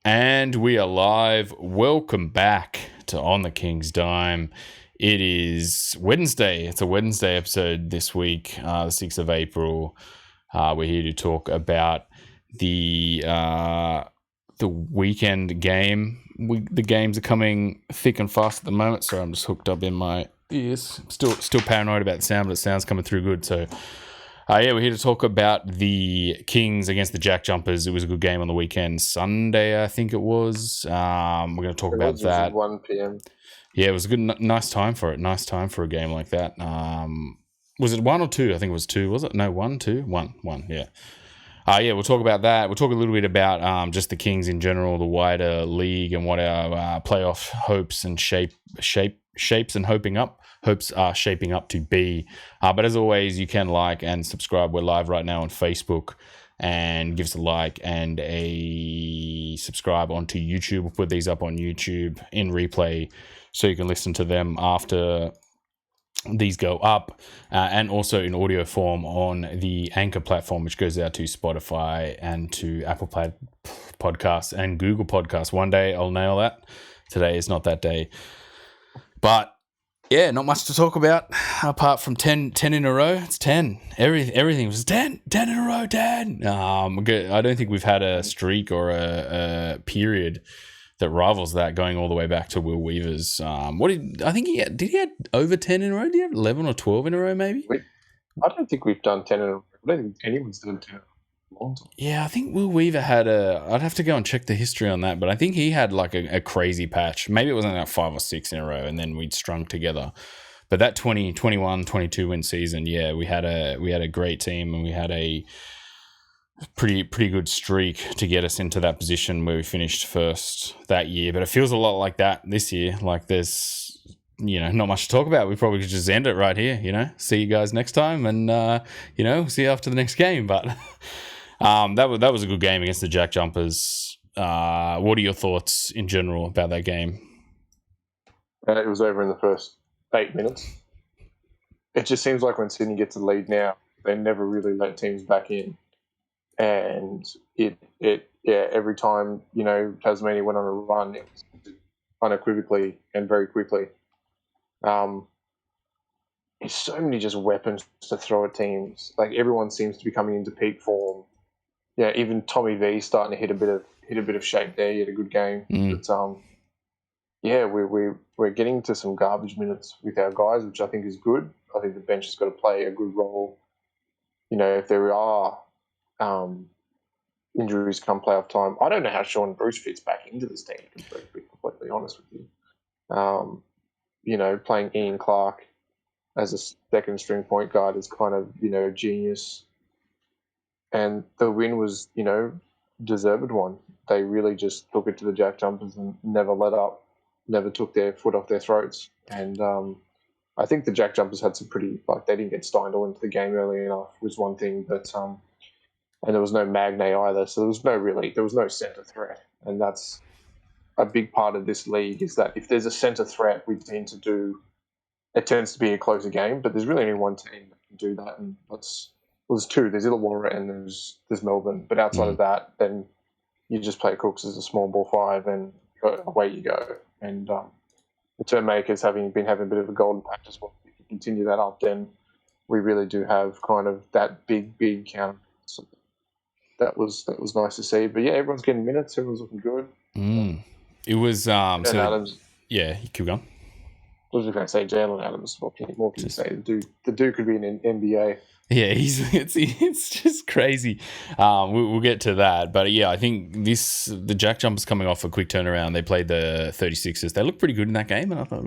And we are live. Welcome back to On the King's Dime. It is Wednesday. It's a Wednesday episode this week, the 6th of April. We're here to talk about the weekend game. The games are coming thick and fast at the moment, so I'm just hooked up in my ears. Still paranoid about the sound, but the sound's coming through good, so... we're here to talk about the Kings against the Jack Jumpers. It was a good game on the weekend. Sunday, I think it was. We're going to talk about that. 1 p.m. Yeah, it was a good, nice time for it. Nice time for a game like that. Was it 1 or 2? I think it was 2, was it? No, 1, 2? 1, yeah. We'll talk about that. We'll talk a little bit about just the Kings in general, the wider league, and what our playoff hopes and shapes and hopes are shaping up to be. But as always, you can like and subscribe. We're live right now on Facebook, and give us a like and a subscribe onto YouTube. We'll put these up on YouTube in replay so you can listen to them after these go up, and also in audio form on the Anchor platform, which goes out to Spotify and to Apple Podcasts and Google Podcasts. One day I'll nail that. Today is not that day. But yeah, not much to talk about apart from 10 in a row. It's 10. Everything was 10 in a row, 10. I don't think we've had a streak or a period that rivals that, going all the way back to Will Weaver's. I think he had over 10 in a row? Did he have 11 or 12 in a row, maybe? I don't think we've done 10 in a row. I don't think anyone's done 10 in a long time. Yeah, I think Will Weaver had I'd have to go and check the history on that, but I think he had like a crazy patch. Maybe it was only like 5 or 6 in a row, and then we'd strung together. But that 21, 22 win season, yeah, we had a great team, and we had a pretty good streak to get us into that position where we finished first that year. But it feels a lot like that this year. Like there's, not much to talk about. We probably could just end it right here, see you guys next time, and see you after the next game. But that was a good game against the Jack Jumpers. What are your thoughts in general about that game? It was over in the first 8 minutes. It just seems like when Sydney gets the lead now, they never really let teams back in. And every time, Tasmania went on a run, it was unequivocally and very quickly. There's so many just weapons to throw at teams. Like, everyone seems to be coming into peak form. Yeah, even Tommy V starting to hit a bit of shape there. He had a good game. But we're getting to some garbage minutes with our guys, which I think is good. I think the bench has got to play a good role. If there are injuries come playoff time, I don't know how Sean Bruce fits back into this team, to be completely honest with you. Playing Ian Clark as a second string point guard is kind of, genius. And the win was, deserved one. They really just took it to the Jack Jumpers and never let up, never took their foot off their throats. And I think the Jack Jumpers had some pretty, they didn't get Steindl into the game early enough was one thing, but and there was no Magne either, so there was no centre threat. And that's a big part of this league, is that if there's a centre threat, it tends to be a closer game, but there's really only one team that can do that, and there's two. There's Illawarra and there's Melbourne, but outside of that, then you just play Cooks as a small ball 5 and away you go. And the term makers been having a bit of a golden patch as well. If you continue that up, then we really do have kind of that big counter. So that was nice to see. But yeah, everyone's getting minutes. Everyone's looking good. It was Adams. Yeah, keep going. I was just going to say Jalen Adams. What can you say? The dude could be in an NBA. Yeah, it's just crazy. We'll get to that, but yeah, I think the Jack Jumpers coming off a quick turnaround. They played the 36ers. They looked pretty good in that game, and I thought,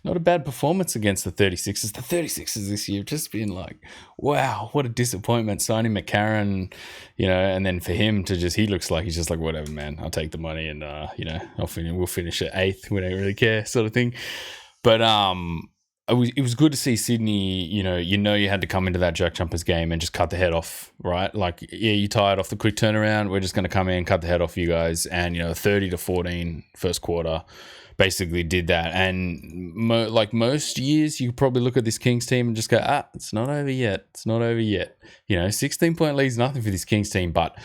not a bad performance against the 36ers. The 36ers this year have just been like, wow, what a disappointment signing McCarron, and then for him to he looks like he's just like, whatever, man, I'll take the money, and we'll finish at 8th. We don't really care, sort of thing. But it was good to see Sydney, you had to come into that Jack Jumpers game and just cut the head off, right? Like, yeah, you tired off the quick turnaround. We're just going to come in, cut the head off you guys. And, 30-14 first quarter basically did that. And most years, you probably look at this Kings team and just go, it's not over yet. It's not over yet. 16-point lead's nothing for this Kings team. But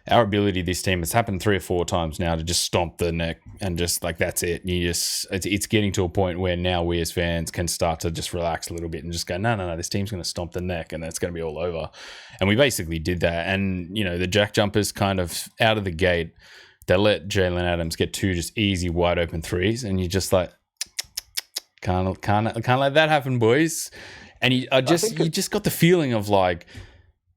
our ability, this team, it's happened 3 or 4 times now to just stomp the neck and just like that's it. It's getting to a point where now we as fans can start to just relax a little bit and just go, no, this team's going to stomp the neck and that's going to be all over. And we basically did that. And the Jack Jumpers kind of out of the gate, they let Jalen Adams get 2 just easy wide open threes, and you just like can't let that happen, boys. And you just got the feeling of like,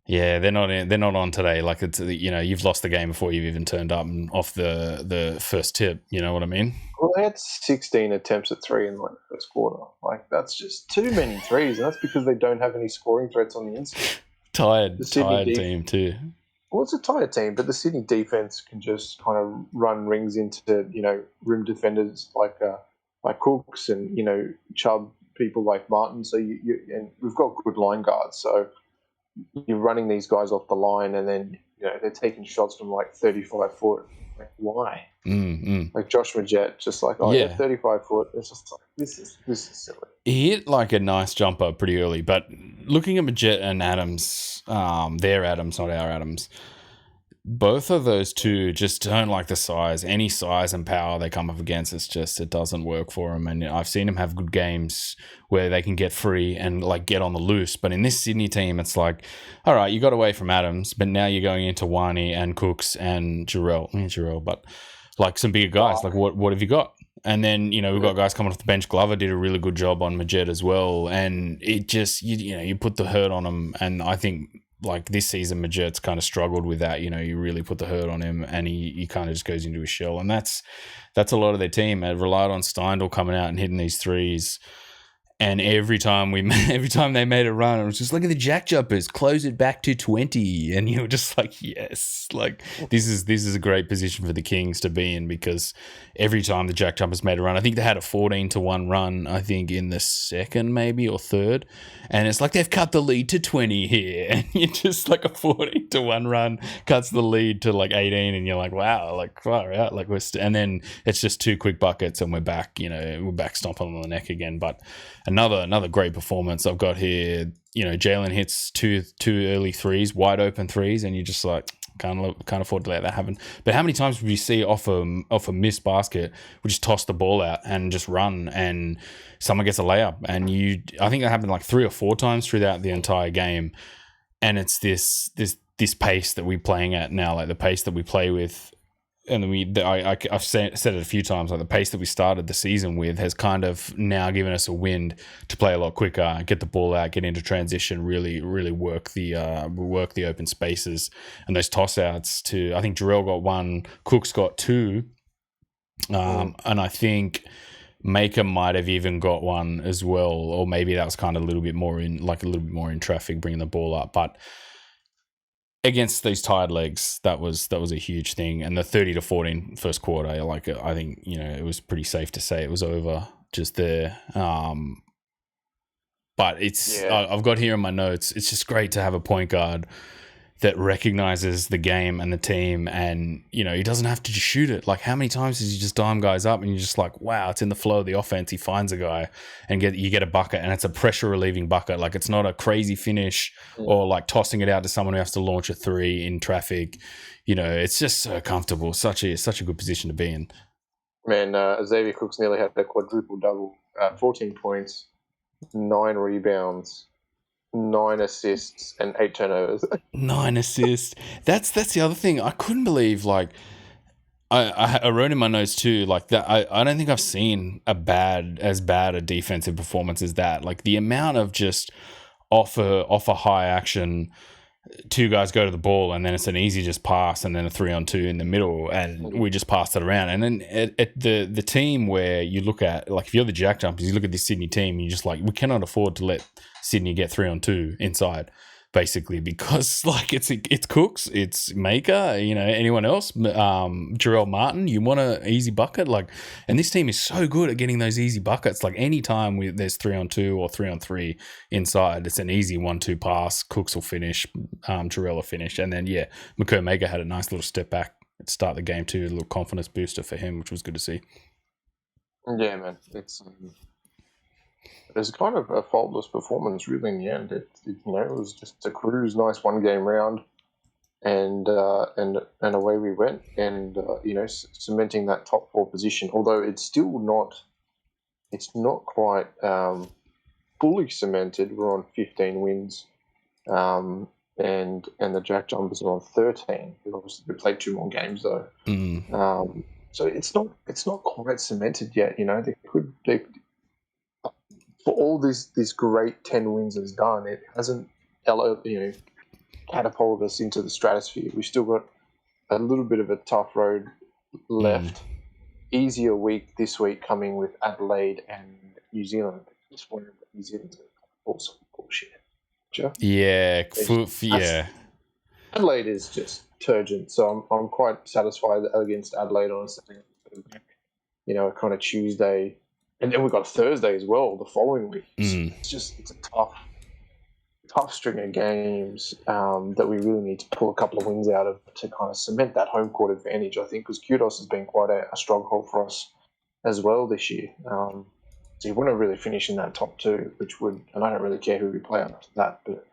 yeah, they're not on today. Like it's you've lost the game before you've even turned up and off the first tip. You know what I mean? Well, they had 16 attempts at 3 in like the first quarter. Like that's just too many threes, and that's because they don't have any scoring threats on the inside. Tired team too. Well, it's a tired team, but the Sydney defense can just kind of run rings into rim defenders like Cooks and Chubb, people like Martin. So and we've got good line guards. So you're running these guys off the line, and then they're taking shots from like 35 foot. Like why? Like Josh Majette, just like 35 foot. It's just like this is silly. He hit like a nice jumper pretty early, but looking at Majette and Adams, their Adams, not our Adams, both of those two just don't like the size. Any size and power they come up against, it doesn't work for them. And I've seen them have good games where they can get free and like get on the loose. But in this Sydney team, it's like, all right, you got away from Adams, but now you're going into Wani and Cooks and Jarrell, but like some bigger guys. Like what have you got? And then, we've got guys coming off the bench. Glover did a really good job on Majette as well. And it just, you put the hurt on them. And I think like this season, Majette's kind of struggled with that. You really put the hurt on him and he kind of just goes into his shell. And that's a lot of their team. It relied on Steindl coming out and hitting these threes. And every time they made a run, it was just, look at the Jack Jumpers, close it back to 20. And you were just like, yes, like this is a great position for the Kings to be in, because every time the Jack Jumpers made a run, I think they had a 14-1 run, I think in the second maybe or third. And it's like they've cut the lead to 20 here. And you're just like a 14-1 run cuts the lead to like 18. And you're like, wow, like far out. Like and then it's just 2 quick buckets and we're back, we're back stomping on the neck again. But another great performance I've got here. Jalen hits two early threes, wide open threes, and you just like can't afford to let that happen. But how many times would you see off a missed basket, we just toss the ball out and just run, and someone gets a layup, and I think that happened like 3 or 4 times throughout the entire game, and it's this pace that we're playing at now, like the pace that we play with. And I've said it a few times, like the pace that we started the season with has kind of now given us a wind to play a lot quicker, get the ball out, get into transition, really, really work the open spaces and those toss outs. I think Jarrell got 1, Cooks got 2, and I think Maker might have even got 1 as well, or maybe that was kind of a little bit more in traffic, bringing the ball up, but. Against these tired legs, that was a huge thing. And the 30-14 first quarter, I think it was pretty safe to say it was over just there. But I've got here in my notes, it's just great to have a point guard that recognizes the game and the team, and he doesn't have to just shoot it. Like, how many times does he just dime guys up and you're just like, wow, it's in the flow of the offense. He finds a guy and you get a bucket, and it's a pressure relieving bucket. Like, it's not a crazy finish or like tossing it out to someone who has to launch a 3 in traffic. It's just so comfortable. Such a good position to be in. Man, Xavier Cooks nearly had a quadruple double, 14 points, 9 rebounds, 9 assists and 8 turnovers. 9 assists. That's the other thing. I couldn't believe, like, I wrote in my notes too, like that. I don't think I've seen as bad a defensive performance as that. Like the amount of just off a high action, 2 guys go to the ball and then it's an easy just pass and then a 3-on-2 in the middle and we just passed it around. And then at the team where you look at, like if you're the Jack Jumpers, you look at this Sydney team and you're just like, we cannot afford to let Sydney get 3-on-2 inside, basically, because like it's Cooks, it's Maker, anyone else, Jarrell Martin, you want an easy bucket, like, and this team is so good at getting those easy buckets. Like anytime there's 3-on-2 or 3-on-3 inside, it's an easy 1-2 pass. Cooks will finish, Jarrell will finish, and then Maker Maker had a nice little step back at the start of the game too, a little confidence booster for him, which was good to see. Yeah, man, it's kind of a faultless performance, really. In the end, it was just a cruise, nice 1-game round, and away we went, and cementing that top 4 position. Although it's not quite fully cemented. We're on 15 wins, and the Jack Jumpers are on 13. Obviously, we played 2 more games though, so it's not quite cemented yet. They for all this great 10 wins has done, it hasn't catapulted us into the stratosphere. We've still got a little bit of a tough road left. Easier week this week coming with Adelaide and New Zealand. Just wondering if New Zealand's also bullshit. Sure. Yeah, Adelaide is just turgid, so I'm quite satisfied against Adelaide on a kind of Tuesday, and then we've got Thursday as well the following week. It's a tough string of games that we really need to pull a couple of wins out of to kind of cement that home court advantage, I think, because Kudos has been quite a stronghold for us as well this year. So you want to really finish in that top 2, which would, and I don't really care who we play after that, but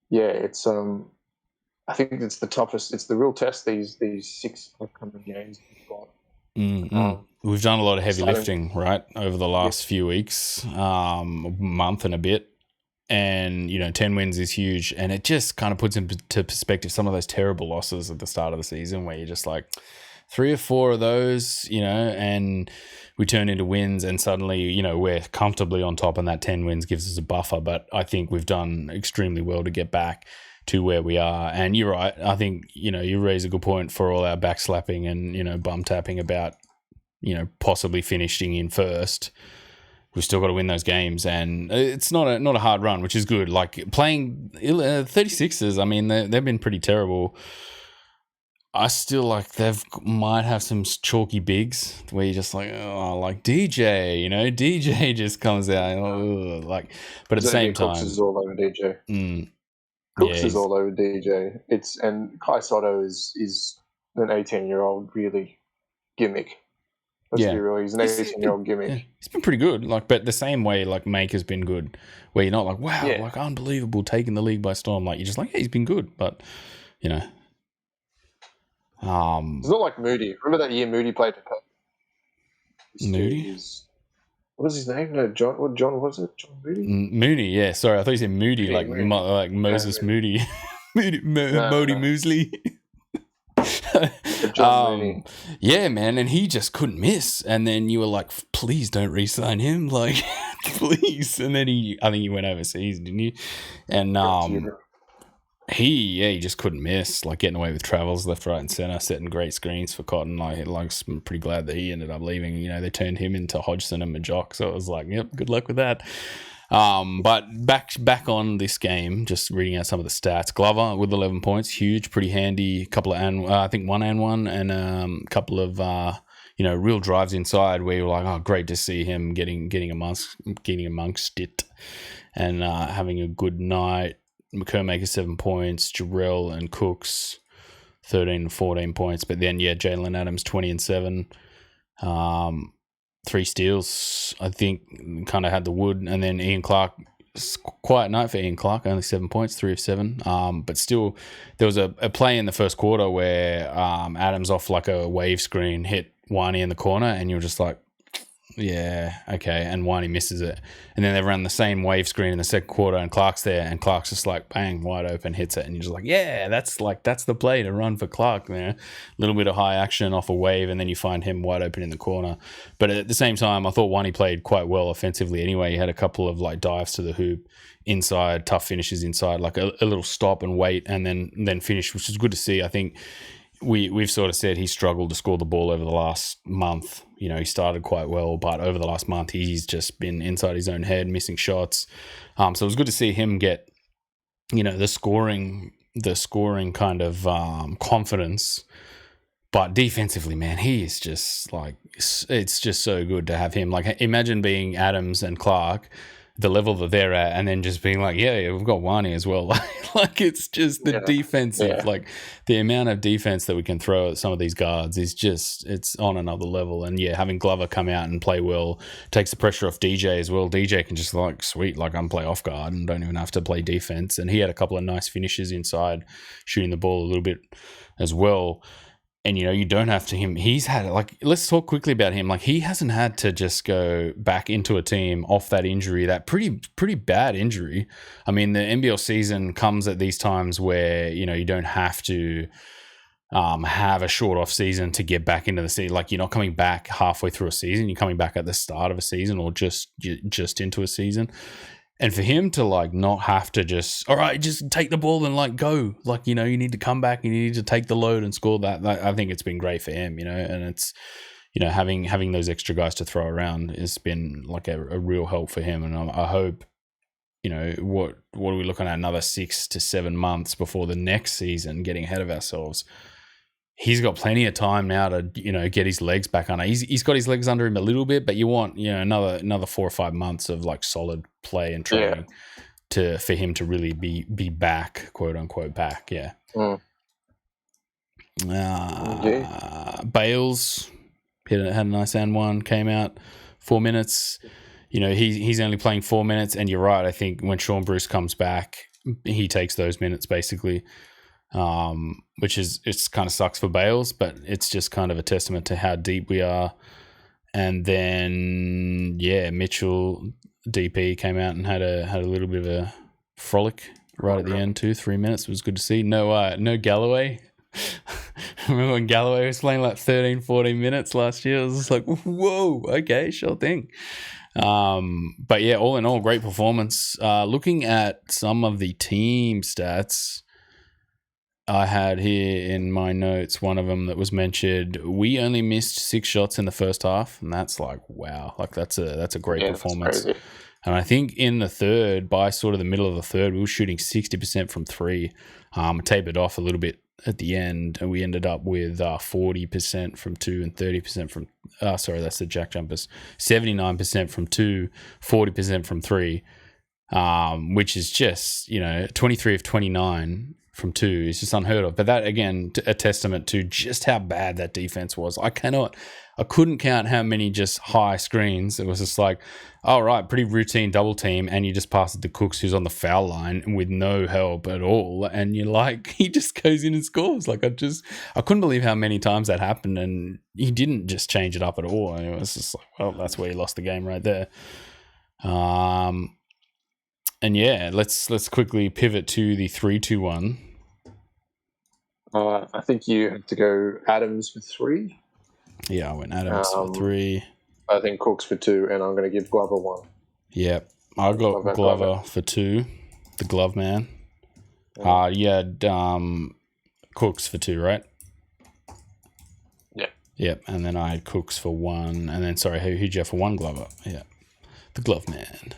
yeah, it's I think it's the toughest. It's the real test. These 6 upcoming games we've got. We've done a lot of heavy lifting, right, over the last few weeks, month and a bit. And, 10 wins is huge. And it just kind of puts into perspective some of those terrible losses at the start of the season where you're just like 3 or 4 of those, and we turn into wins and suddenly, we're comfortably on top, and that 10 wins gives us a buffer. But I think we've done extremely well to get back to where we are. And you're right. I think, you raise a good point for all our backslapping and, bum tapping about, possibly finishing in first. We've still got to win those games, and it's not a hard run, which is good. Like playing 36ers, I mean, they've been pretty terrible. I still like might have some chalky bigs where you're just like, oh, like DJ, DJ just comes out, but at the same time, Cooks is all over DJ. Cooks is all over DJ. And Kai Soto is an 18-year-old really gimmick. Let's be real. He's an 18-year-old gimmick. Yeah, he's been pretty good. But the same way, Maker's been good, where you're not like, wow, unbelievable, taking the league by storm. Like, you're just like, yeah, he's been good, but It's not like Moody. Remember that year Moody played for Moody? What was his name? No, John. What John was it? John Moody? Mooney. Yeah, sorry, I thought you said Moody, Moody. like Moses Moody, Mody Moosley. Yeah, man, and he just couldn't miss. And then you were like, please don't re-sign him, please. And then I think he went overseas, didn't you? And he just couldn't miss, getting away with travels left, right, and center, setting great screens for Cotton. I'm pretty glad that he ended up leaving. They turned him into Hodgson and Majock, so it was like, yep, good luck with that. But back on this game, just reading out some of the stats. Glover with 11 points, huge, pretty handy. Couple of I think 1 and 1, and a couple of real drives inside where you're like, oh, great to see him getting amongst it, and having a good night. McCurmaker 7 points, Jarrell and Cooks 13 and 14 points, but then Jalen Adams 20 and 7. 3 steals, I think, kind of had the wood. And then Ian Clark, quiet night for Ian Clark, only 7 points, 3 of 7. But still, there was a play in the first quarter where Adams off a wave screen hit Winey in the corner, and you're just like, yeah, okay. And Winey misses it. And then they run the same wave screen in the second quarter, and Clark's there, and Clark's just like, bang, wide open, hits it. And you're just like, yeah, that's the play to run for Clark there. A little bit of high action off a wave, and then you find him wide open in the corner. But at the same time, I thought Winey played quite well offensively anyway. He had a couple of dives to the hoop inside, tough finishes inside, a little stop and wait, and then finish, which is good to see. I think we've sort of said he struggled to score the ball over the last month. He started quite well, but over the last month, he's just been inside his own head, missing shots. So it was good to see him get, the scoring kind of confidence. But defensively, man, he is just it's just so good to have him. Imagine being Adams and Clark, the level that they're at, and then just being like, yeah, we've got Wani as well. Like it's just the defensive, like the amount of defense that we can throw at some of these guards is just, it's on another level. And yeah, having Glover come out and play well takes the pressure off DJ as well. DJ can just like, sweet, like I'm play off guard and don't even have to play defense. And he had a couple of nice finishes inside, shooting the ball a little bit as well. And, you know, you don't have to him. He's had, like, let's talk quickly about him. Like, he hasn't had to just go back into a team off that injury, that pretty bad injury. I mean, the NBL season comes at these times where, you know, you don't have to have a short off season to get back into the season. Like, you're not coming back halfway through a season. You're coming back at the start of a season or just into a season. And for him to like not have to just, all right, just take the ball and like go, like, you know, you need to come back, you need to take the load and score that. I think it's been great for him, you know, and it's, you know, having those extra guys to throw around has been like a real help for him. And I hope, you know, what are we looking at, another 6 to 7 months before the next season, getting ahead of ourselves. He's got plenty of time now to, you know, get his legs back under. He's got his legs under him a little bit, but you want, you know, another 4 or 5 months of like solid play and training for him to really be back, quote unquote back. Yeah. Bales had a nice and one, came out 4 minutes. You know, he's only playing 4 minutes, and you're right. I think when Sean Bruce comes back, he takes those minutes basically. Which is, it's kind of sucks for Bales, but it's just kind of a testament to how deep we are. And then, yeah, Mitchell DP came out and had a little bit of a frolic right at the end too. 3 minutes, it was good to see. No Galloway. Remember when Galloway was playing like 13, 14 minutes last year? It was just like, whoa, okay, sure thing. But yeah, all in all, great performance. Looking at some of the team stats, I had here in my notes, one of them that was mentioned, we only missed 6 shots in the first half, and that's like, wow, like that's a great performance. And I think in the third, by sort of the middle of the third, we were shooting 60% from 3. Tapered off a little bit at the end, and we ended up with 40% from 2 and 30% from, sorry, that's the jack jumpers, 79% from 2, 40% from 3, which is just, you know, 23 of 29 from 2 is just unheard of. But that, again, a testament to just how bad that defense was. I couldn't count how many just high screens. It was just like, all right, pretty routine double team, and you just pass it to Cooks, who's on the foul line with no help at all, and you're like, he just goes in and scores. Like, I couldn't believe how many times that happened, and he didn't just change it up at all. And it was just like, well, that's where he lost the game right there. And yeah, let's quickly pivot to the 3-2-1. I think you had to go Adams for 3. Yeah, I went Adams for 3. I think Cooks for 2, and I'm going to give Glover 1. Yep, I got Glover for 2, the glove man. You had Cooks for 2, right? Yeah. Yep, and then I had Cooks for 1, and then, sorry, who'd you have for 1, Glover? Yeah, the glove man.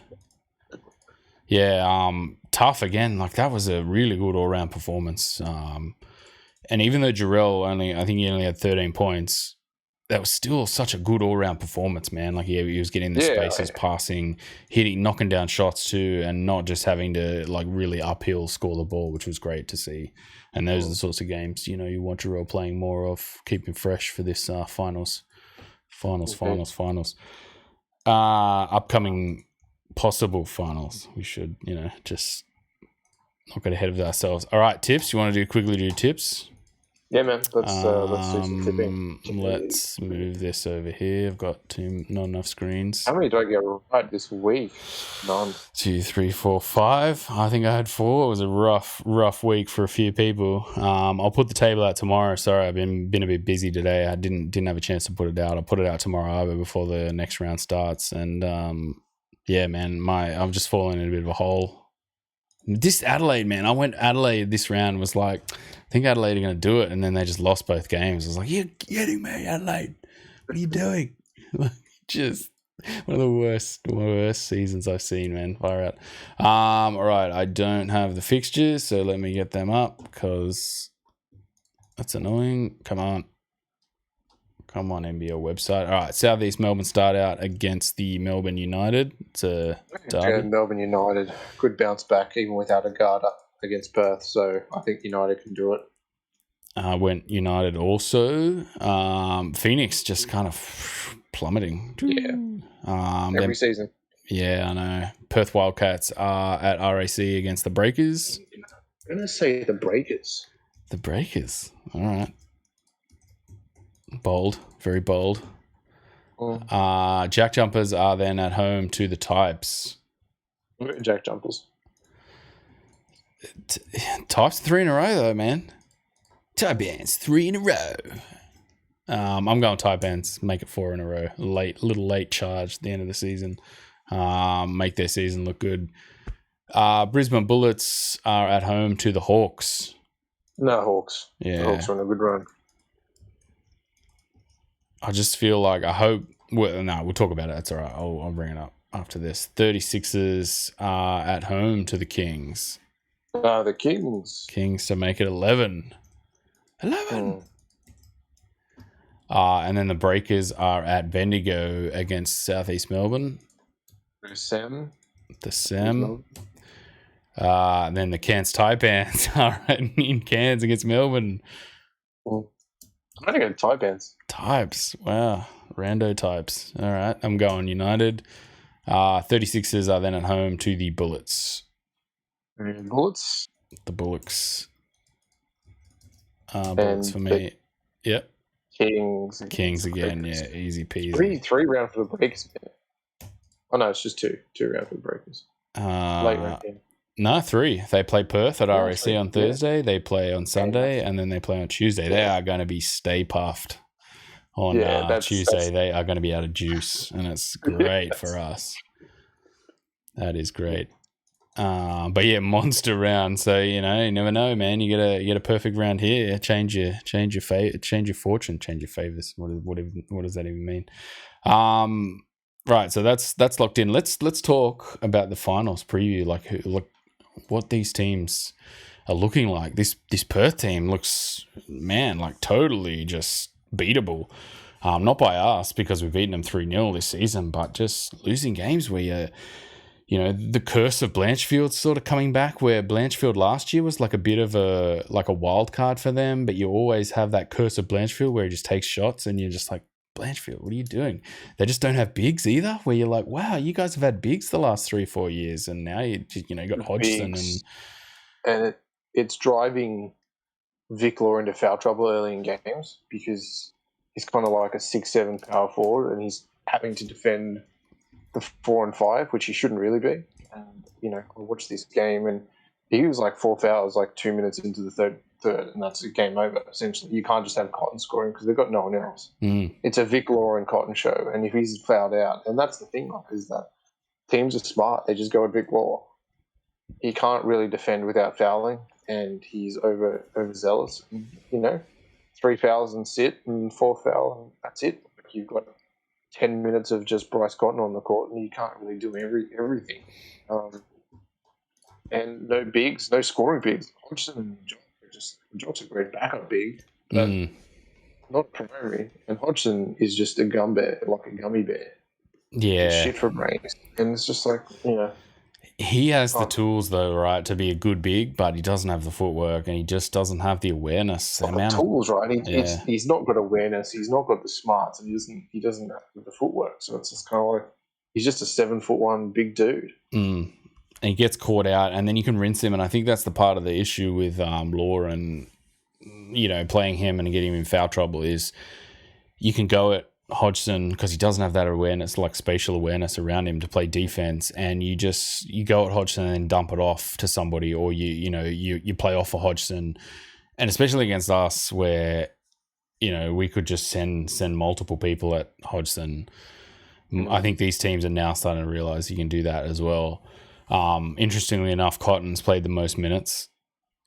Yeah, tough again. Like, that was a really good all-round performance. And even though Jarrell I think he only had 13 points, that was still such a good all-round performance, man. Like, he was getting the spaces, passing, hitting, knocking down shots too, and not just having to like really uphill score the ball, which was great to see. And those are the sorts of games, you know, you want Jarrell playing more of, keeping fresh for this finals. Upcoming possible finals. We should, you know, just not get ahead of ourselves. All right, tips. You want to quickly do tips? Yeah, man. Let's do some tipping. Let's move this over here. I've got not enough screens. How many do I get right this week? None. 2, 3, 4, 5. I think I had 4. It was a rough week for a few people. I'll put the table out tomorrow. Sorry, I've been a bit busy today. I didn't have a chance to put it out. I'll put it out tomorrow before the next round starts. And yeah, man, I've just fallen in a bit of a hole. This Adelaide, man, I went Adelaide this round, was like, I think Adelaide are going to do it, and then they just lost both games. I was like, you're kidding me, Adelaide. What are you doing? Just one of the worst seasons I've seen, man. Fire out. All right, I don't have the fixtures, so let me get them up because that's annoying. Come on. Come on, NBL website. All right, Southeast Melbourne start out against the Melbourne United. It's a derby. Yeah, Melbourne United, good bounce back even without a guard up against Perth. So I think United can do it. Went United also. Phoenix just kind of plummeting. Yeah. Every season. Yeah, I know. Perth Wildcats are at RAC against the Breakers. I'm going to say the Breakers. The Breakers. All right. Bold. Very bold. Jack Jumpers are then at home to the Types. Jack Jumpers. Types 3 in a row, though, man. Type bands 3 in a row. I'm going Type bands. Make it 4 in a row. Little late charge at the end of the season. Make their season look good. Brisbane Bullets are at home to the Hawks. No, Hawks. Yeah. The Hawks are on a good run. I just feel like I hope. Well, no, we'll talk about it. That's all right. I'll bring it up after this. 36ers are at home to the Kings. The Kings. Kings to make it 11. 11. And then the Breakers are at Bendigo against Southeast Melbourne. The Sem. And then the Cairns Taipans are in Cairns against Melbourne. I think it's Taipans. Types. Wow. Rando types. All right. I'm going United. 36ers are then at home to the Bullets. Bullets? The Bullocks. Bullets for me. Yep. Kings again. Yeah. Easy peasy. Three round for the Breakers. Oh, no. It's just two. 2 round for the Breakers. Late round game. No, 3. They play Perth at RAC on Thursday. They play on Sunday, and then they play on Tuesday. They are going to be stay puffed on Tuesday. They are going to be out of juice, and it's great for us. That is great. But yeah, monster round. So you never know, man. You get a perfect round here. Change your fortune, change your favors. What does that even mean? Right. So that's locked in. Let's talk about the finals preview. Like what these teams are looking like. This Perth team looks, man, like totally just beatable. Not by us because we've beaten them 3-0 this season, but just losing games where the curse of Blanchfield's sort of coming back, where Blanchfield last year was like a bit of a wild card for them, but you always have that curse of Blanchfield where he just takes shots and you're just like, Blanchfield, what are you doing? They just don't have bigs either, where you're like, wow, you guys have had bigs the last 3-4 years, and now you got Hodgson and it's driving Vic Law into foul trouble early in games because he's kind of like a 6'7" power forward, and he's having to defend the 4 and 5, which he shouldn't really be. And I watched this game, and he was like 4 fouls, like 2 minutes into the third, and that's a game over. Essentially, you can't just have Cotton scoring because they've got no one else. It's a Vic Law and Cotton show, and if he's fouled out, and that's the thing, is that teams are smart. They just go with Vic Law. He can't really defend without fouling, and he's overzealous. 3 fouls and sit, and 4 foul, and that's it. You've got 10 minutes of just Bryce Cotton on the court, and you can't really do everything. And no bigs, no scoring bigs. Hodgson and Jock's a great backup big, but not primary. And Hodgson is just a gummy bear. Yeah. Shit for brains. And it's just like, He has the tools, though, right, to be a good big, but he doesn't have the footwork, and he just doesn't have the awareness. The tools, right? He's not got awareness. He's not got the smarts, and he doesn't have the footwork. So it's just kind of like he's just a 7'1" big dude. And he gets caught out, and then you can rinse him. And I think that's the part of the issue with Law and playing him and getting him in foul trouble is you can go at Hodgson because he doesn't have that awareness, like spatial awareness around him to play defense, and you go at Hodgson and dump it off to somebody, or you play off for Hodgson, and especially against us where we could just send multiple people at Hodgson. I think these teams are now starting to realize you can do that as well. Interestingly enough, Cotton's played the most minutes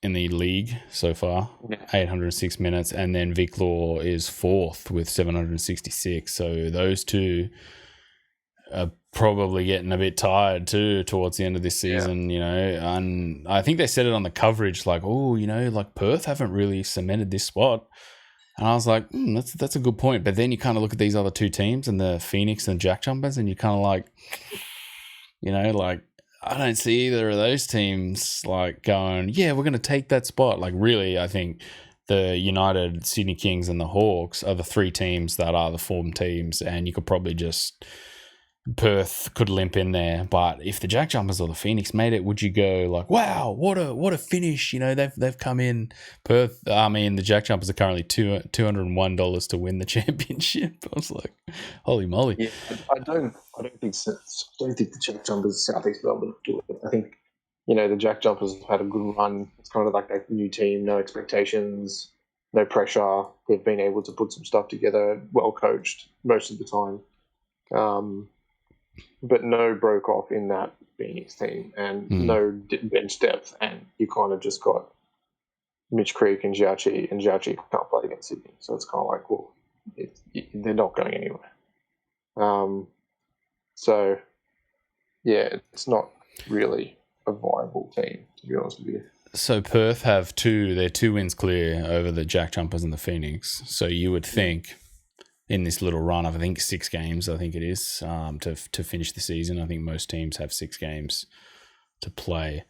in the league so far, 806 minutes, and then Vic Law is 4th with 766. So those two are probably getting a bit tired too towards the end of this season, And I think they said it on the coverage, like, like Perth haven't really cemented this spot. And I was like, that's a good point. But then you kind of look at these other two teams and the Phoenix and Jack Jumpers, and you're kind of like, like I don't see either of those teams like going, yeah, we're going to take that spot. Like really, I think the United, Sydney Kings, and the Hawks are the three teams that are the form teams, and you could probably just Perth could limp in there. But if the Jack Jumpers or the Phoenix made it, would you go like, wow, what a finish? They've come in. Perth. I mean, the Jack Jumpers are currently $201 to win the championship. I was like, holy moly! Yeah, I don't think the Jack Jumpers Southeast Melbourne do it. I think the Jack Jumpers have had a good run. It's kind of like a new team, no expectations, no pressure. They've been able to put some stuff together, well coached most of the time. But no broke off in that Phoenix team, and no bench depth, and you kind of just got Mitch Creek and Jiachi can't play against Sydney, so it's kind of like, well, they're not going anywhere. So yeah, it's not really a viable team, to be honest with you. So Perth have they're 2 wins clear over the Jack Jumpers and the Phoenix. So you would think in this little run of, I think 6 games, I think it is, to finish the season. I think most teams have 6 games to play.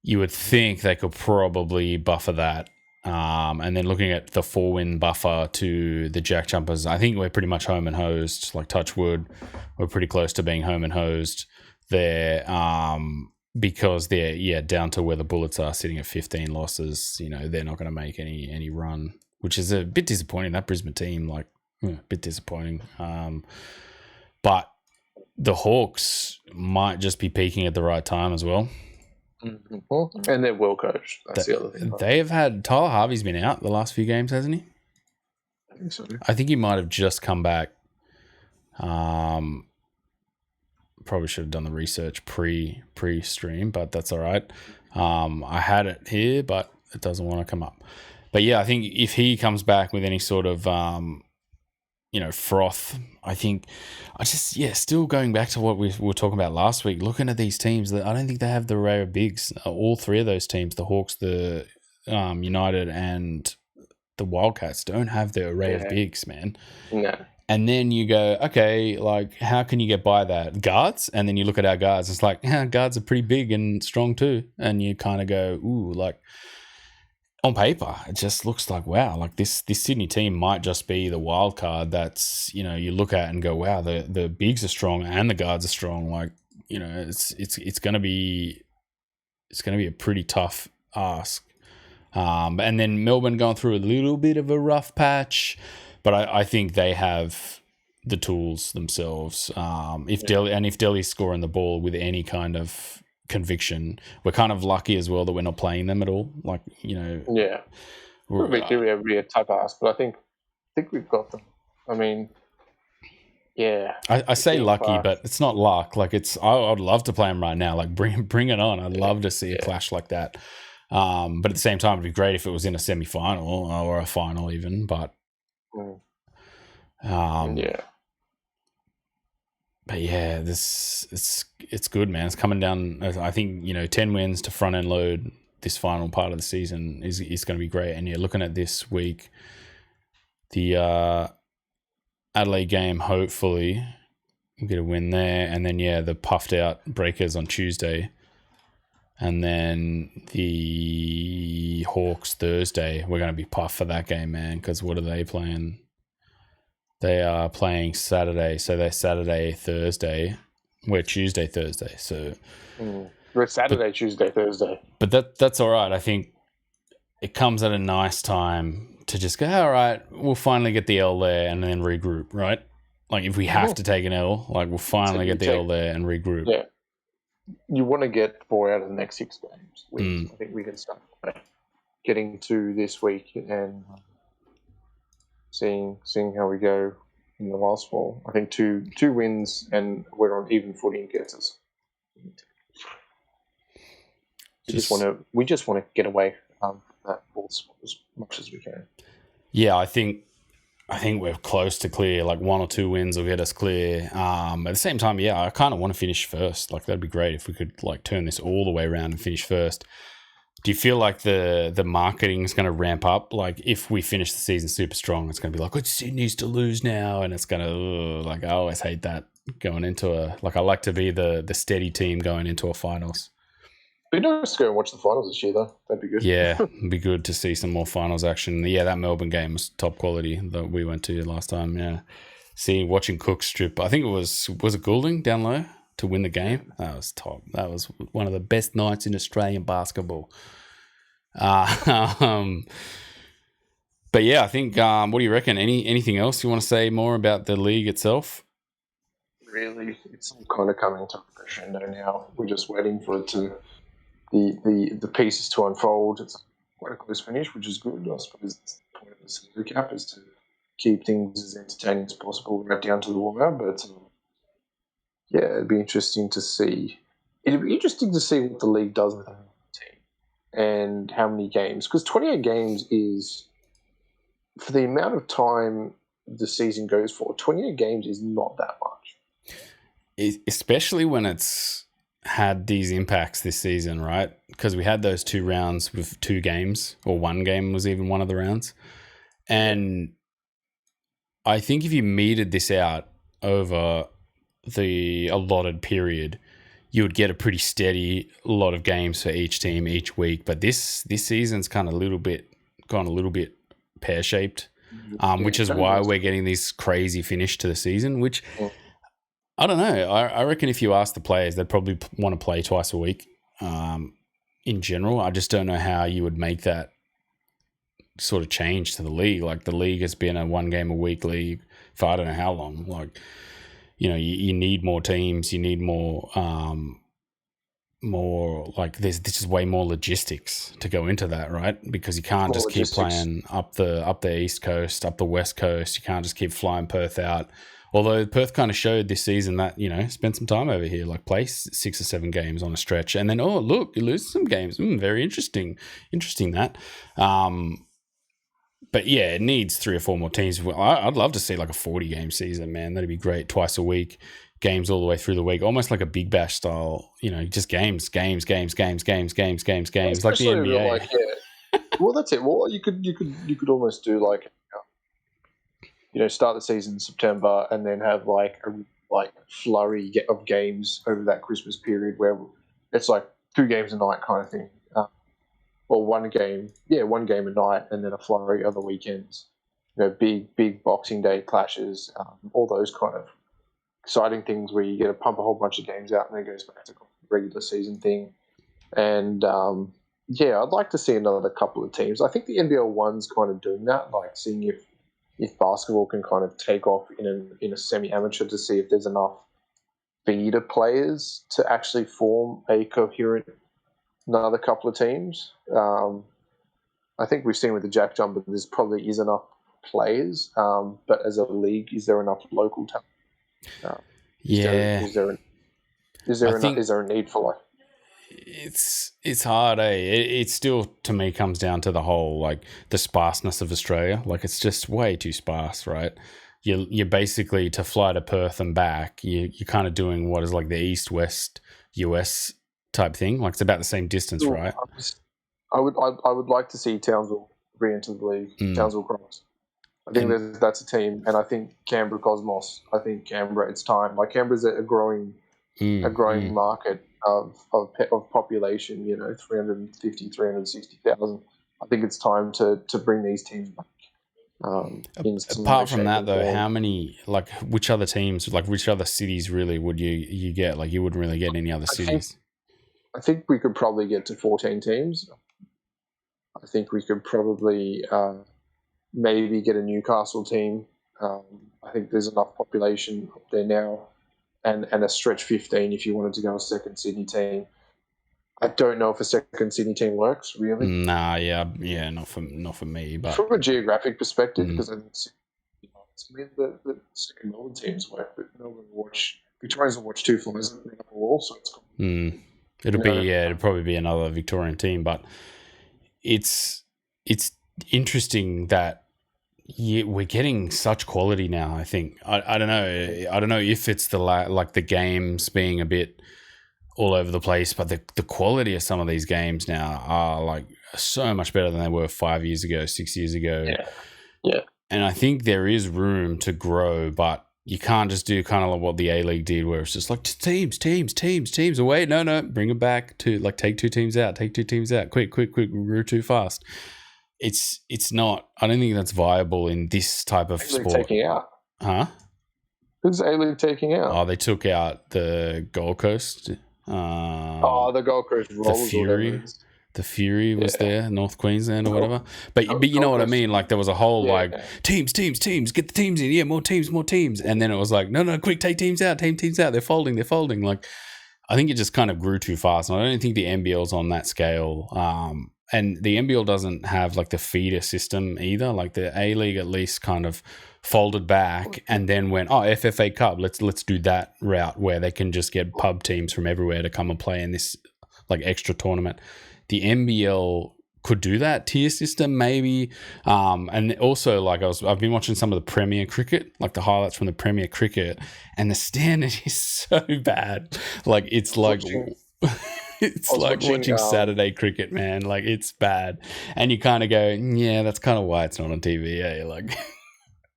You would think they could probably buffer that. And then looking at the 4-win buffer to the Jack Jumpers, I think we're pretty much home and hosed, like touch wood. We're pretty close to being home and hosed there, because they're down to where the Bullets are sitting at 15 losses. They're not going to make any run, which is a bit disappointing. That Brisbane team, like, a bit disappointing. But the Hawks might just be peaking at the right time as well. Mm-hmm. And they're well coached. That's the other thing. They have had Tyler Harvey's been out the last few games, hasn't he? I think so. I think he might have just come back. Probably should have done the research pre-stream, but that's all right. I had it here, but it doesn't want to come up. But yeah, I think if he comes back with any sort of froth, I think still going back to what we were talking about last week, looking at these teams, that I don't think they have the array of bigs. All 3 of those teams, the Hawks, the United, and the Wildcats, don't have the array of bigs, man. No. And then you go, okay, like, how can you get by that? Guards? And then you look at our guards, it's like, guards are pretty big and strong too. And you kind of go, ooh, like, on paper, it just looks like, wow, like this Sydney team might just be the wild card that's, you look at and go, wow, the bigs are strong and the guards are strong. Like, it's going to be a pretty tough ask. And then Melbourne going through a little bit of a rough patch, but I think they have the tools themselves. If Delhi's scoring the ball with any kind of conviction, we're kind of lucky as well that we're not playing them at all. Like, yeah, it'll be a tough ask, but I think we've got them. I mean, yeah, I say lucky, but it's not luck. Like, I'd love to play them right now. Like, bring it on. I'd love to see a clash like that. But at the same time, it'd be great if it was in a semi-final or a final even. But yeah. But yeah, it's good, man. It's coming down. I think 10 wins to front end load this final part of the season is going to be great. And you're looking at this week, the Adelaide game. Hopefully, we'll get a win there, and then the puffed out Breakers on Tuesday, and then the Hawks Thursday. We're going to be puffed for that game, man. Because what are they playing? They are playing Saturday, so they're Saturday, Thursday. We're Tuesday, Thursday. So we're Saturday, Tuesday, Thursday. But that's all right. I think it comes at a nice time to just go, all right, we'll finally get the L there and then regroup, right? Like, if we have to take an L, like, we'll finally get the L there and regroup. Yeah. You want to get 4 out of the next 6 games. I think we can start getting to this week and seeing how we go in the last 4. I think two wins and we're on even footing gets us. We just want to get away from that ball as much as we can. Yeah, I think we're close to clear. Like, 1 or 2 wins will get us clear. At the same time, I kind of want to finish first. Like, that'd be great if we could like turn this all the way around and finish first. Do you feel like the marketing is going to ramp up? Like if we finish the season super strong, it's going to be like, Sydney needs to lose now, and it's going to like I always hate that going into I like to be the steady team going into a finals. Be nice to go and watch the finals this year, though. That'd be good. Yeah, it'd be good to see some more finals action. Yeah, that Melbourne game was top quality that we went to last time. Yeah, watching Cook strip. I think it was it Goulding down low to win the game. That was top. That was one of the best nights in Australian basketball. But yeah, I think. What do you reckon? Anything else you want to say more about the league itself? Really, it's all kind of coming to a crescendo now. We're just waiting for it to the pieces to unfold. It's quite a close finish, which is good. I suppose that's the point of the salary cap is to keep things as entertaining as possible right down to the wire. But yeah, it'd be interesting to see. It'd be interesting to see what the league does with a team and how many games. Because 28 games is, for the amount of time the season goes for, 28 games is not that much. Especially when it's had these impacts this season, right? Because we had those 2 rounds with 2 games, or 1 game was even one of the rounds. And I think if you meted this out over the allotted period, you would get a pretty steady lot of games for each team each week. But this season's kind of gone a little bit pear-shaped, which is why we're getting this crazy finish to the season, which... I don't know. I reckon if you ask the players, they'd probably want to play twice a week in general. I just don't know how you would make that sort of change to the league. Like the league has been a 1 game a week league for I don't know how long. Like, you know, you need more teams. You need more like this is way more logistics to go into that, right? Because you can't just keep playing up the East Coast, up the West Coast. You can't just keep flying Perth out. Although Perth kind of showed this season that, you know, spend some time over here, like play 6 or 7 games on a stretch. And then, oh, look, you lose some games. Very interesting. Interesting that. But yeah, it needs 3 or 4 more teams. I'd love to see like a 40-game season, man. That'd be great. Twice a week, games all the way through the week. Almost like a Big Bash style, you know, just games. Like the NBA. Like, yeah. Well, that's it. Well, you could almost do like... You know, start the season in September and then have like a flurry of games over that Christmas period where it's like 2 games a night kind of thing, or 1 game a night, and then a flurry other weekends. You know, big Boxing Day clashes, all those kind of exciting things where you get to pump a whole bunch of games out and then it goes back to the regular season thing. And yeah, I'd like to see another couple of teams. I think the NBL one's kind of doing that, like seeing if basketball can kind of take off in a semi-amateur to see if there's enough feeder players to actually form a coherent another couple of teams. I think we've seen with the Jack Jump, there probably is enough players, but as a league, is there enough local talent? Is there a need for like? It's hard, eh? It still, to me, comes down to the whole, like, the sparseness of Australia. Like, it's just way too sparse, right? You're basically, to fly to Perth and back, you're kind of doing what is like the East-West US type thing. Like, it's about the same distance, right? I would like to see Townsville re-enter the league, Townsville Crocs. I think that's a team, and I think Canberra Cosmos. I think Canberra, it's time. Like, Canberra's a growing market of population, you know, 350, 360,000. I think it's time to bring these teams back. Apart from that, though, how many, like, which other teams, like, which other cities really would you get? Like, you wouldn't really get any other cities. I think we could probably get to 14 teams. I think we could probably maybe get a Newcastle team. I think there's enough population up there now. And a stretch 15 if you wanted to go a second Sydney team. I don't know if a second Sydney team works, really. Nah, yeah, not for me. But from a geographic perspective, because I think the second Melbourne teams work, but Melbourne Victorians will watch 2 flies up the wall, so it's cool. It'll probably be another Victorian team, but it's interesting that we're getting such quality now. I think I don't know if it's the games being a bit all over the place. But the quality of some of these games now are like so much better than they were 5 years ago, 6 years ago. Yeah. And I think there is room to grow, but you can't just do kind of like what the A-League did, where it's just like teams. Oh, wait, no, bring it back to like take two teams out, quick, we grew too fast. It's not. I don't think that's viable in this type of sport. Taking out, huh? Who's A-League taking out? Oh, they took out the Gold Coast. The Gold Coast Rollers. The Fury. The Fury was there, North Queensland or whatever. But you know what I mean? Like there was a whole teams, get the teams in. Yeah, more teams. And then it was like, no, quick, take teams out. They're folding. Like I think it just kind of grew too fast. And I don't think the NBL's on that scale. And the NBL doesn't have like the feeder system either. Like the A-League at least kind of folded back and then went, FFA Cup, let's do that route where they can just get pub teams from everywhere to come and play in this like extra tournament. The NBL could do that tier system maybe, and also like I've been watching some of the Premier Cricket, like the highlights from the Premier Cricket, and the standard is so bad. Like it's like watching Saturday cricket, man. Like it's bad, and you kind of go, yeah, that's kind of why it's not on TV. Like.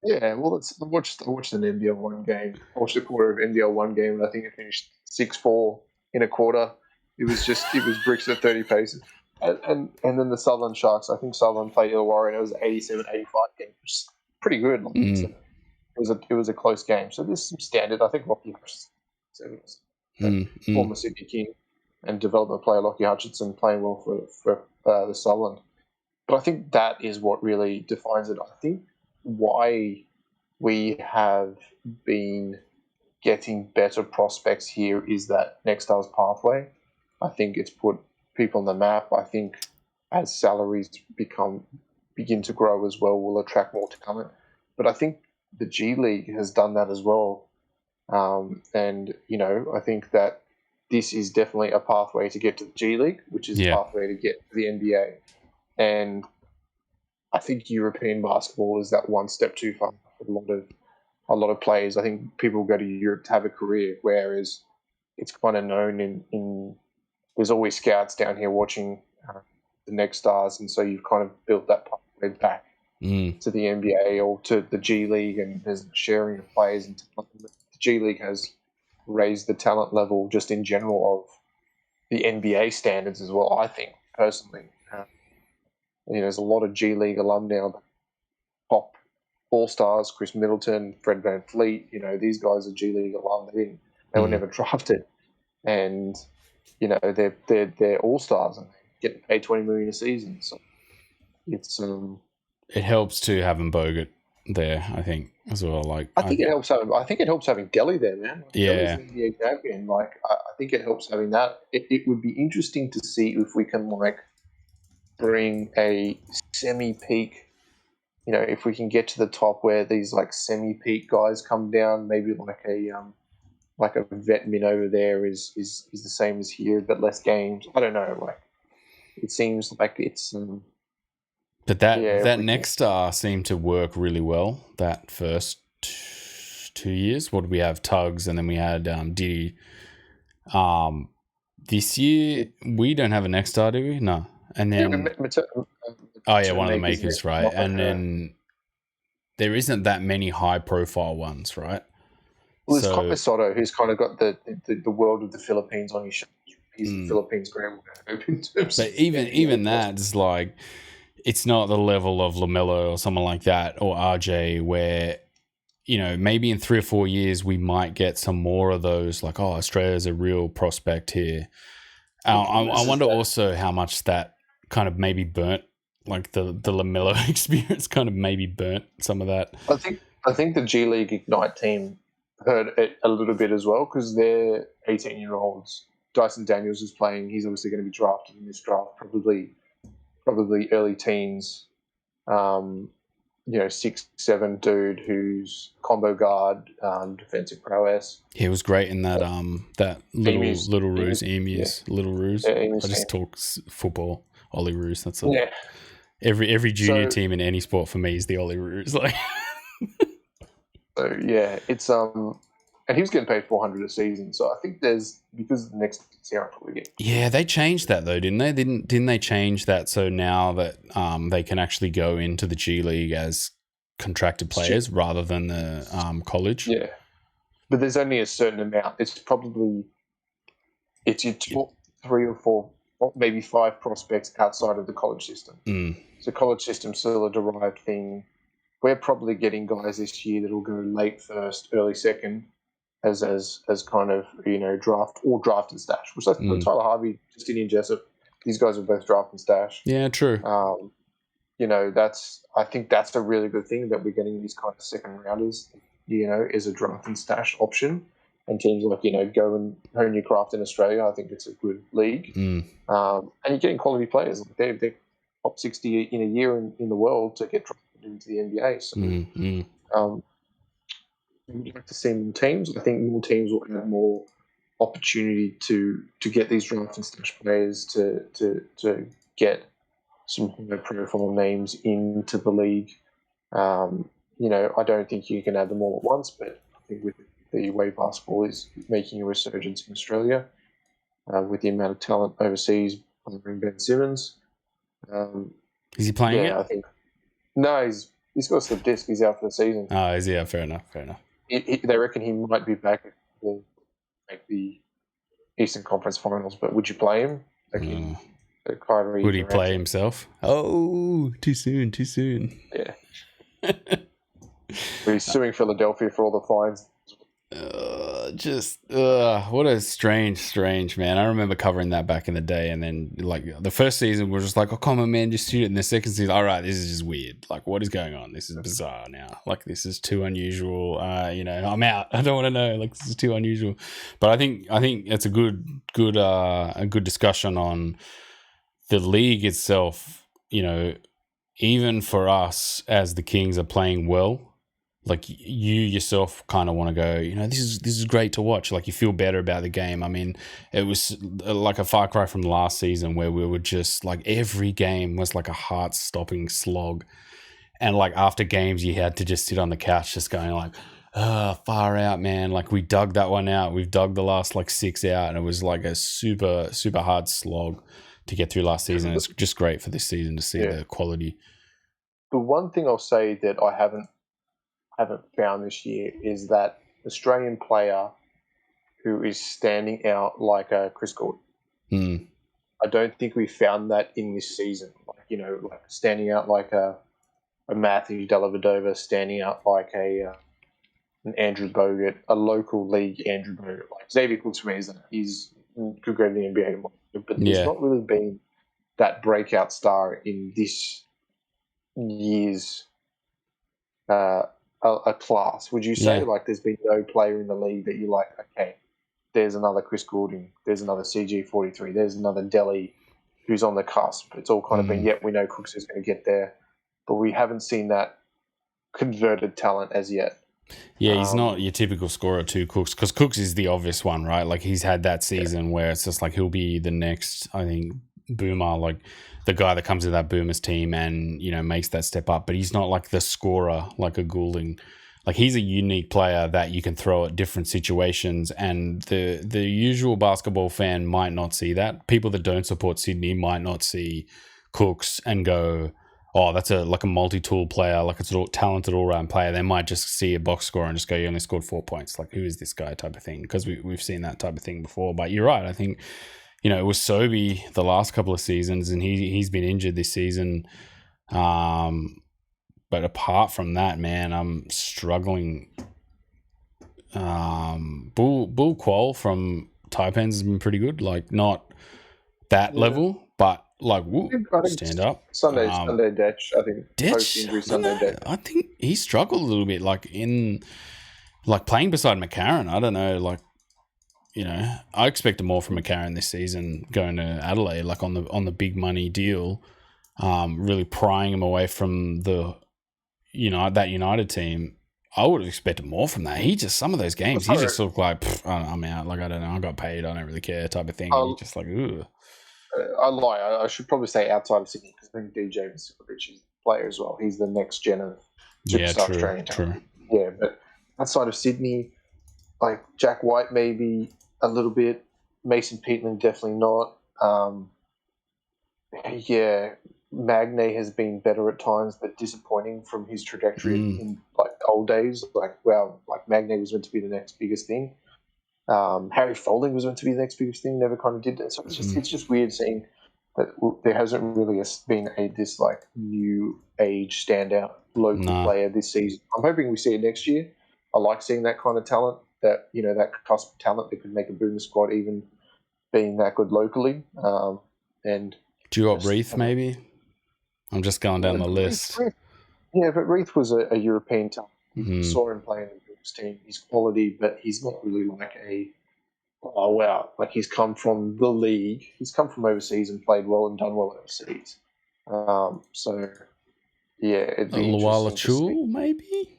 Yeah, well, I watched an NBL one game. I watched a quarter of NBL one game, and I think it finished 6-4 in a quarter. It was bricks at 30 paces. And then the Sutherland Sharks, I think Sutherland played Illawarra, and it was an 87-85 game, which is pretty good. Like, it was a close game. So there's some standard. I think Lockie Hutchinson, former Sydney King, and development player Lockie Hutchinson playing well for the Sutherland. But I think that is what really defines it. I think why we have been getting better prospects here is that Next Stars pathway. I think it's put people on the map. I think as salaries begin to grow as well, we'll attract more to come in. But I think the G League has done that as well. And, I think that this is definitely a pathway to get to the G League, which is a pathway to get to the NBA. And I think European basketball is that one step too far for a lot of players. I think people go to Europe to have a career, whereas it's kind of known in there's always scouts down here watching the Next Stars, and so you've kind of built that pathway back to the NBA or to the G League, and there's sharing of players. And the G League has raised the talent level just in general of the NBA standards as well, I think, personally. There's a lot of G League alum now, top all-stars, Chris Middleton, Fred Van Fleet, these guys are G League alum. They were never drafted. And, they're all-stars and they're getting paid $20 million a season. So it's it helps to have them Bogut there, I think, as well. Like I think it helps having Delhi there, man. Delhi's the NBA champion. Like I think it helps having that. It would be interesting to see if we can bring a semi-peak, if we can get to the top where these semi-peak guys come down, maybe like a vet min over there is the same as here, but less games. I don't know. It seems like it's. But that Next Star seemed to work really well that first 2 years. What did we have? Tugs, and then we had Diddy. This year we don't have a Next Star, do we? No. And then one of the makers, right? And then there isn't that many high-profile ones, right? Well, there's Copper Soto, who's kind of got the world of the Philippines on his shoulders. He's the Philippines grand. But even that's like, it's not the level of LaMelo or someone like that, or RJ, where maybe in 3 or 4 years we might get some more of those. Like, Australia's a real prospect here. I wonder also how much that kind of maybe burnt, like the LaMelo experience kind of maybe burnt some of that. I think the G League Ignite team heard it a little bit as well, because they're 18-year-olds. Dyson Daniels is playing. He's obviously going to be drafted in this draft, probably early teens. 6'7" dude who's combo guard, defensive prowess. He was great in that Little Ruse Emus. Little Ruse. Yeah, I just talk football. Ollie Ruse. That's all. Yeah. Every junior team in any sport for me is the Ollie Ruse. Like. So yeah, it's and he was getting paid $400 a season. So I think because the next year I probably get. Yeah, they changed that though, didn't they? Didn't they change that so now that they can actually go into the G League as contracted players rather than the college? Yeah, but there's only a certain amount. It's your top 3 or 4, or maybe 5 prospects outside of the college system. So college system's still a derived thing. We're probably getting guys this year that'll go late first, early second, as kind of draft or draft and stash. Which Tyler Harvey, Justinian Jessup, these guys are both draft and stash. Yeah, true. I think that's a really good thing that we're getting these kind of second rounders. Is a draft and stash option, and teams like go and hone your craft in Australia. I think it's a good league, and you're getting quality players. They're top 60 in a year in the world to get drafted into the NBA. So we'd like to see more teams. I think more teams will have more opportunity to get these draft and stash players to get some profile names into the league. I don't think you can add them all at once, but I think with the way basketball is making a resurgence in Australia, with the amount of talent overseas, bring Ben Simmons. Is he playing yet? I think no. He's got a slip disc. He's out for the season. Oh, is he? Yeah, fair enough. They reckon he might be back to make the Eastern Conference Finals, but would you play him? Kyrie would he play himself? Oh, too soon. Yeah. He's suing Philadelphia for all the fines. What a strange man. I remember covering that back in the day, and then like the first season we're just like, oh come on man, just shoot it. And the second season, all right, this is just weird. Like, what is going on? This is bizarre now. Like, this is too unusual. I'm out. I don't want to know. Like, this is too unusual. But I think it's a good discussion on the league itself. Even for us as the Kings are playing well, like you yourself kind of want to go, this is great to watch. Like, you feel better about the game. I mean, it was like a far cry from last season where we were just like, every game was like a heart-stopping slog. And like after games, you had to just sit on the couch just going like, far out, man. Like, we dug that one out. We've dug the last like 6 out, and it was like a super, super hard slog to get through last season. It's just great for this season to see the quality. The one thing I'll say that I haven't found this year is that Australian player who is standing out like a Chris Gordon. I don't think we found that in this season. Like standing out like a Matthew Dellavedova, standing out like an Andrew Bogut, a local league Andrew Bogut. Like Xavier Cooks for me could go to the NBA tomorrow, but there's not really been that breakout star in this year's a class. Would you say like there's been no player in the league that you like? Okay, there's another Chris Goulding, there's another CG43, there's another Delhi who's on the cusp. It's all kind of been, we know Cooks is going to get there, but we haven't seen that converted talent as yet. Yeah, he's not your typical scorer too, Cooks, because Cooks is the obvious one, right? Like, he's had that season where it's just like he'll be the next, I think, boomer, like the guy that comes to that boomers team and makes that step up. But he's not like the scorer like a Goulding. Like, he's a unique player that you can throw at different situations, and the usual basketball fan might not see that. People that don't support Sydney might not see Cooks and go, oh, that's a multi-tool player, like it's a talented all-round player. They might just see a box score and just go, you only scored 4 points. Like, who is this guy type of thing? Because we've seen that type of thing before. But you're right. I think, it was Sobey the last couple of seasons, and he's been injured this season. But apart from that, man, I'm struggling. Bull Qual from Taipans has been pretty good. Like, not that level, but like, stand up. Sunday Detch, I think. Post-injury Sunday Detch. I think he struggled a little bit, like playing beside McCarron. I don't know, like, I expected more from McCarron this season going to Adelaide, like on the big money deal, really prying him away from the, that United team. I would have expected more from that. Some of those games, he just looked like, I'm out. Like, I don't know, I got paid, I don't really care type of thing. He's just like, ugh. I lie. I should probably say outside of Sydney, because I think DJ Vasiljevic is the player as well. He's the next gen of superstar Australian talent. True. Yeah, but outside of Sydney, like Jack White maybe a little bit, Mason Peatland definitely not. Yeah, Magne has been better at times, but disappointing from his trajectory in like old days. Like Magne was meant to be the next biggest thing. Harry Folding was meant to be the next biggest thing, never kind of did that. So it's just weird seeing that there hasn't really been this like new age standout local player this season. I'm hoping we see it next year. I like seeing that kind of talent, that that cusp of talent that could make a Boomer squad even being that good locally. And do you want Reith maybe? I'm just going down the list. Yeah, but Reith was a European talent. You saw him playing in the Boomer's team. He's quality, but he's not really like like he's come from the league. He's come from overseas and played well and done well overseas. So yeah, it'd be Luala Chul, maybe.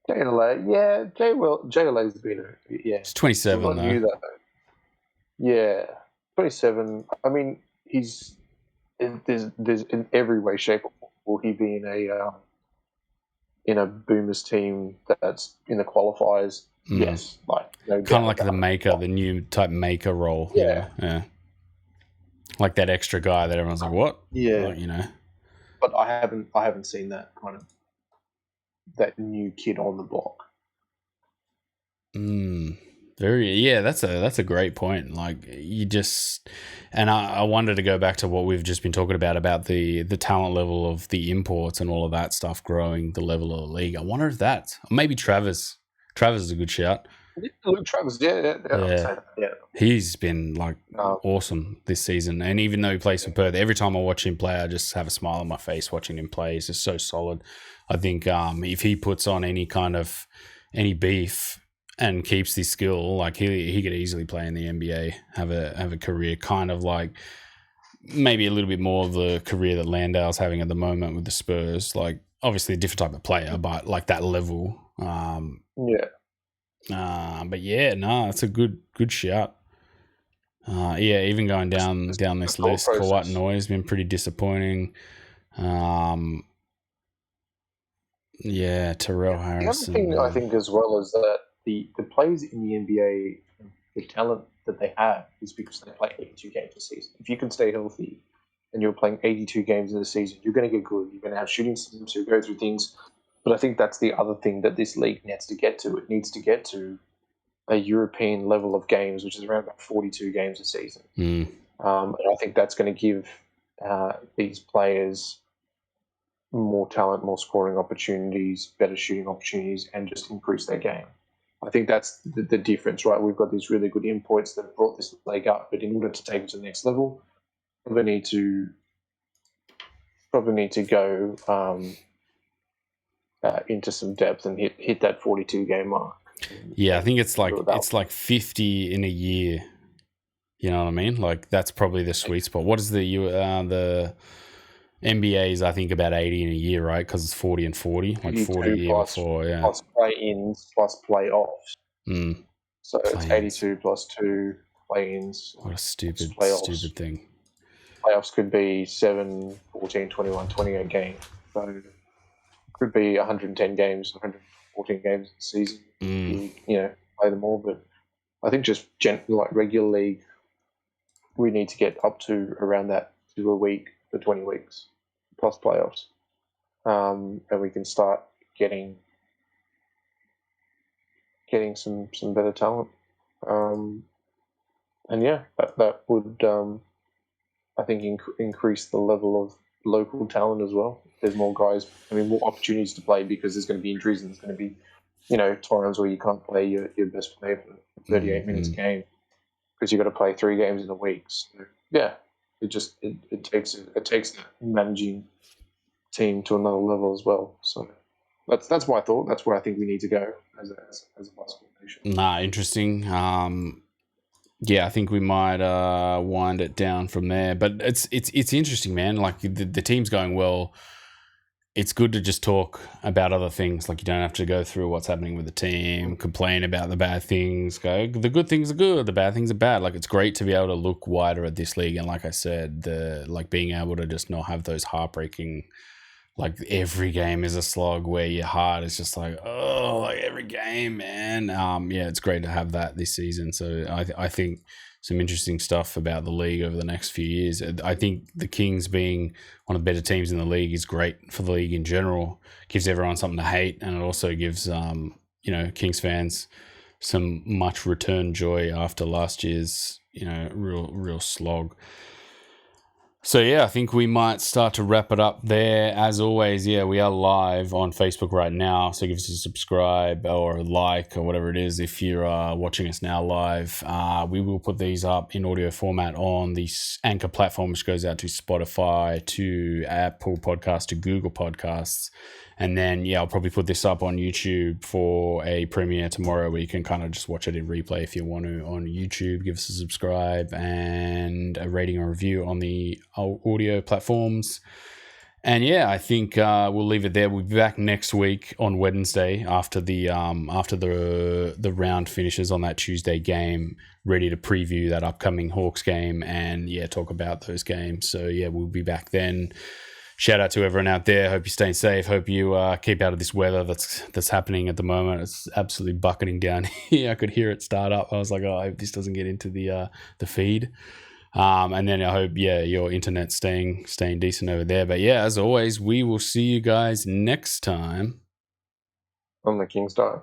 JLA, yeah, JLA's been He's 27 though. Knew that though. Yeah, 27. I mean, there's in every way, shape, or form will he be in a Boomers team that's in the qualifiers. Yes, like no kind of like the maker, the new type maker role. Yeah, like that extra guy that everyone's like, what? Yeah, like, But I haven't seen that kind of that new kid on the block. That's a great point. Like you just, and I wanted to go back to what we've just been talking about the talent level of the imports and all of that stuff growing the level of the league. I wonder if maybe Travers is a good shout. Luke Travers, yeah. He's been like awesome this season, and even though he plays for Perth, every time I watch him play, I just have a smile on my face watching him play. He's just so solid. I think if he puts on any beef and keeps this skill, like he could easily play in the NBA, have a career kind of like maybe a little bit more of the career that Landale's having at the moment with the Spurs. Like obviously a different type of player, but like that level. But yeah, no, it's a good shout. Even going down this list, Kawhi Noy has been pretty disappointing. Terrell Harrison. The other thing I think as well is that the players in the NBA, the talent that they have is because they play 82 games a season. If you can stay healthy and you're playing 82 games in a season, you're going to get good. You're going to have shooting systems, you'll go through things. But I think that's the other thing that this league needs to get to. It needs to get to a European level of games, which is around about 42 games a season. And I think that's going to give these players more talent, more scoring opportunities, better shooting opportunities, and just increase their game. I think that's the difference, right? We've got these really good imports that brought this league up, but in order to take it to the next level, probably need to go into some depth and hit that 42 game mark. Yeah, I think it's like 50 in a year. You know what I mean? Like that's probably the sweet spot. What is the NBA's? I think about 80 in a year, right? Because it's 40 and 40, like 40 a year before, yeah. Plus play-ins, plus playoffs. So it's 82 plus 2 play-ins. What a stupid thing. Playoffs could be 7, 14, 21, 28 games. So it could be 110 games, 114 games a season. Play them all. But I think just like regular league, we need to get up to around that to a week for 20 weeks plus playoffs, and we can start getting some better talent. That would I think increase the level of local talent as well. There's more guys, more opportunities to play because there's going to be injuries and there's going to be times where you can't play your best player for 38 minutes a game because you've got to play 3 games in a week. So it takes that managing team to another level as well. So that's my thought. That's where I think we need to go as a basketball nation. Interesting. I think we might wind it down from there. But it's interesting, man. Like the team's going well. It's good to just talk about other things. Like you don't have to go through what's happening with the team, complain about the bad things, go the good things are good, the bad things are bad. Like it's great to be able to look wider at this league. And like I said, being able to just not have those heartbreaking like every game is a slog where your heart is just like, oh, like every game, man. Yeah, it's great to have that this season. So I think some interesting stuff about the league over the next few years. I think the Kings being one of the better teams in the league is great for the league in general. Gives everyone something to hate, and it also gives Kings fans some much return joy after last year's real slog. So yeah, I think we might start to wrap it up there. As always, yeah, we are live on Facebook right now, so give us a subscribe or a like or whatever it is if you're watching us now live. We will put these up in audio format on the Anchor platform, which goes out to Spotify, to Apple Podcasts, to Google Podcasts. And then, yeah, I'll probably put this up on YouTube for a premiere tomorrow where you can kind of just watch it in replay if you want to on YouTube. Give us a subscribe and a rating or review on the audio platforms. And yeah, I think we'll leave it there. We'll be back next week on Wednesday after the round finishes on that Tuesday game, ready to preview that upcoming Hawks game and, yeah, talk about those games. So, yeah, we'll be back then. Shout out to everyone out there. Hope you're staying safe. Hope you keep out of this weather that's happening at the moment. It's absolutely bucketing down here. I could hear it start up. I was like, oh, I hope this doesn't get into the feed. And then I hope, yeah, your internet's staying decent over there. But yeah, as always, we will see you guys next time on the King's Dive.